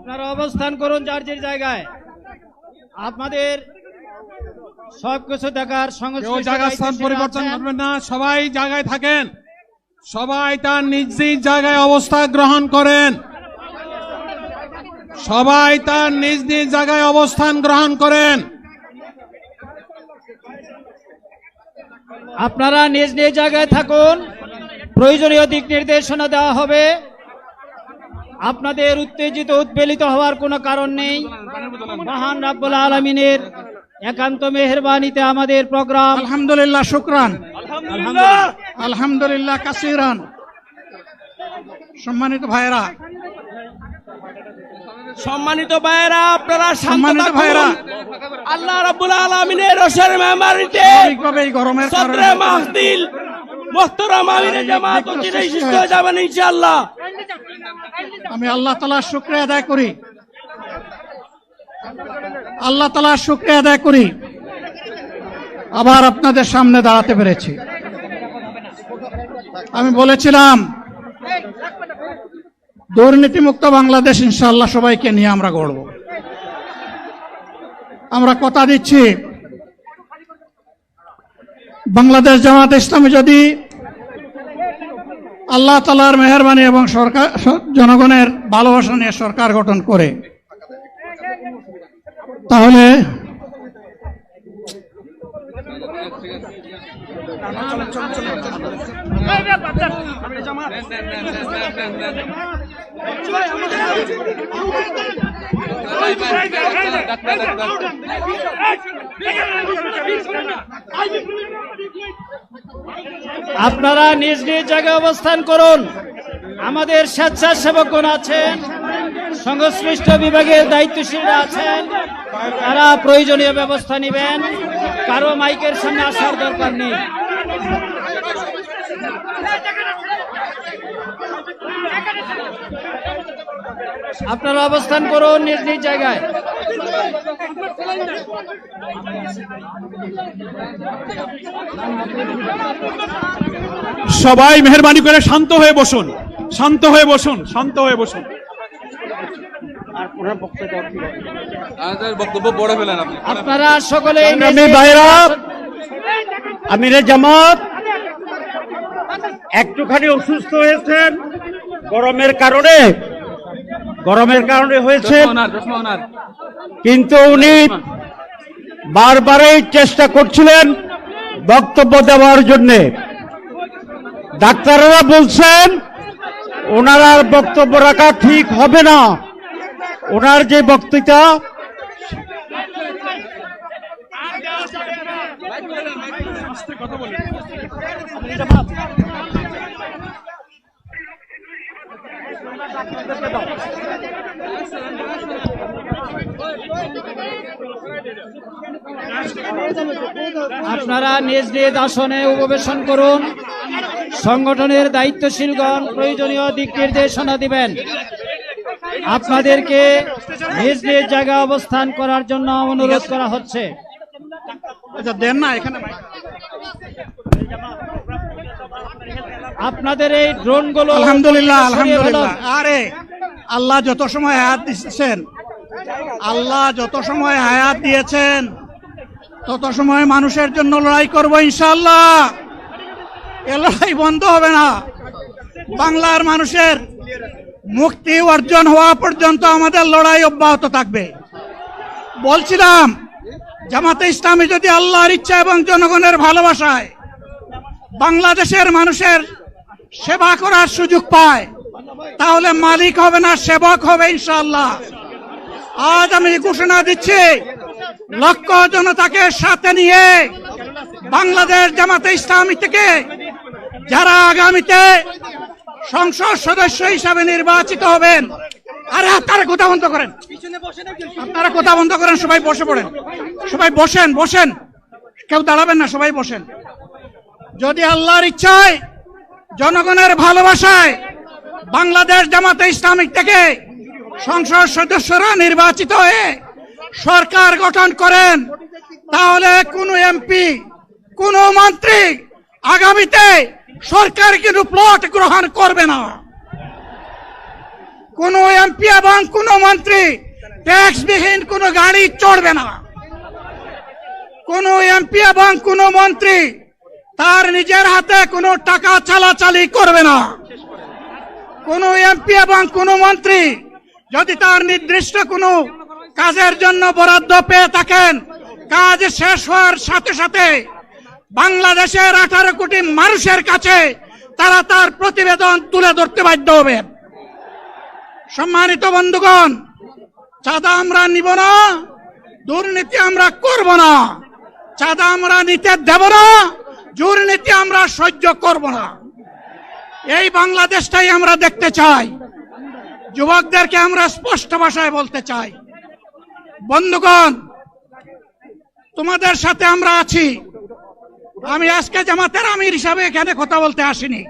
আপনারা অবস্থান করুন যার যার জায়গায়। আপনাদের সবকিছু দেখার কেউ জায়গা স্থান পরিবর্তন করবেন না, সবাই জায়গায় থাকেন, সবাই তার নিজ নিজ জায়গায় অবস্থা গ্রহণ করেন, সবাই তার নিজ নিজ জায়গায় অবস্থান গ্রহণ করেন। আপনারা নিজ নিজ জায়গায় থাকুন, প্রয়োজনীয় দিক নির্দেশনা দেওয়া হবে। আপনাদের উত্তেজিত উদ্বেলিত হওয়ার কোনো কারণ নেই। মহান রাব্বুল আলামিনের একান্ত মেহেরবানিতে আমাদের প্রোগ্রাম আলহামদুলিল্লাহ, শুকরান, আলহামদুলিল্লাহ কাসিরান। সম্মানিত ভাইরা, আপনারা সম্মানিত ভাইরা, আল্লাহ রাব্বুল আলামিনের রসের মেহমানিতে এই গরমের সদরে মাহফিল মুহতারাম আমিরে জামাত অচিরেই সুস্থ হয়ে যাবেন ইনশাআল্লাহ। আমি আল্লাহ তাআলার শুকরিয়া আদায় করি, আল্লাহ তাআলার শুকরিয়া আদায় করি আবার আপনাদের সামনে দাঁড়াতে পেরেছি। আমি বলেছিলাম দুর্নীতিমুক্ত বাংলাদেশ ইনশাআল্লাহ সবাইকে নিয়ে আমরা গড়ব। আমরা কথা দিচ্ছি, বাংলাদেশ জামাত ইসলামী যদি আল্লাহ তাআলার মেহেরবানি এবং সরকার জনগণের ভালোবাসা নিয়ে সরকার গঠন করে, তাহলে আপনারা নিজ নিজ জায়গায় অবস্থান করুন। আমাদের স্বেচ্ছাসেবকগণ আছেন, সংশ্লিষ্ট বিভাগের দায়িত্বশীলরা আছেন, তারা প্রয়োজনীয় ব্যবস্থা নেবেন। কারো মাইকের সামনে আসার দরকার নেই। আপনারা অবস্থান করুন নিজ নিজ জায়গায়। সবাই মেহেরবানি করে শান্ত হয়ে বসুন, শান্ত হয়ে বসুন, শান্ত হয়ে বসুন। বক্তব্য পড়ে ফেলেন আপনি। আপনারা সকলে ভাইরা, আমিরে জামাত একটুখানি অসুস্থ হয়েছেন গরমের কারণে হয়েছে, কিন্তু উনি বারবারই চেষ্টা করছিলেন বক্তব্য দেওয়ার জন্যে। ডাক্তাররা বলছেন ওনার আর বক্তব্য রাখা ঠিক হবে না। ওনার যে বক্তৃতা আপনারা নিজ নিজ আসনে উপবেশন করুন। সংগঠনের দায়িত্বশীলগণ প্রয়োজনীয় দিক নির্দেশনা দিবেন। আপনাদেরকে নিজ নিজ জায়গায় অবস্থান করার জন্য অনুরোধ করা হচ্ছে। দেন না এখানে আপনাদের এই ড্রোনগুলো আলহামদুলিল্লাহ, আলহামদুলিল্লাহ। আরে আল্লাহ যত সময় হায়াত দিয়েছেন, আল্লাহ যত সময় হায়াত দিয়েছেন তত সময় মানুষের জন্য লড়াই করবো ইনশাআল্লাহ। এ লড়াই বন্ধ হবে না। বাংলার মানুষের মুক্তি অর্জন হওয়া পর্যন্ত আমাদের লড়াই অব্যাহত থাকবে। বলছিলাম জামাতে ইসলামী যদি আল্লাহর ইচ্ছা এবং জনগণের ভালোবাসায় বাংলাদেশের মানুষের সেবা করার সুযোগ পায়, তাহলে মালিক হবে না, সেবক হবে ইনশাআল্লাহ। আজ আমি ঘোষণা দিচ্ছি, লক্ষ জনতাকে সাথে নিয়ে বাংলাদেশ জামাতে ইসলামী থেকে যারা আগামীতে সংসদ সদস্য হিসাবে নির্বাচিত হবেন, আরে আপনারা কথা বন্ধ করেন, আপনারা কথা বন্ধ করেন, সবাই বসে পড়েন, সবাই বসেন, বসেন, কেউ দাঁড়াবেন না, সবাই বসেন। যদি আল্লাহর ইচ্ছায় জনগণের ভালোবাসায় বাংলাদেশ জামাতে ইসলামী থেকে সংসদ সদস্যরা নির্বাচিত হয়ে সরকার গঠন করেন, তাহলে কোন এমপি, কোন মন্ত্রী আগামীতে সরকার কিন্তু প্লট গ্রহণ করবে না। কোন এমপি এবং কোন মন্ত্রী ট্যাক্সবিহীন কোন গাড়ি চড়বে না। কোন এমপি এবং কোন মন্ত্রী তার নিজের হাতে কোনো টাকা চালাচালি করবে না। কোন এমপি এবং কোন মন্ত্রী যদি তার নির্দিষ্ট কোনো কাজের জন্য বরাদ্দ পেয়ে থাকেন, কাজ শেষ হওয়ার সাথে সাথে বাংলাদেশের 18 কোটি মানুষের কাছে তারা তার প্রতিবেদন তুলে ধরতে বাধ্য হবে। সম্মানিত বন্ধুগণ, চাঁদা আমরা নিব না, দুর্নীতি আমরা করব না, চাঁদা আমরা নিতে দেব না, দুর্নীতি আমরা সহ্য করব না। এই বাংলাদেশটাই আমরা দেখতে চাই। যুবকদেরকে আমরা স্পষ্ট ভাষায় বলতে চাই, বন্ধুগণ, তোমাদের সাথে আমরা আছি। আমি আজকে জামাতের আমির হিসাবে এখানে কথা বলতে আসিনি।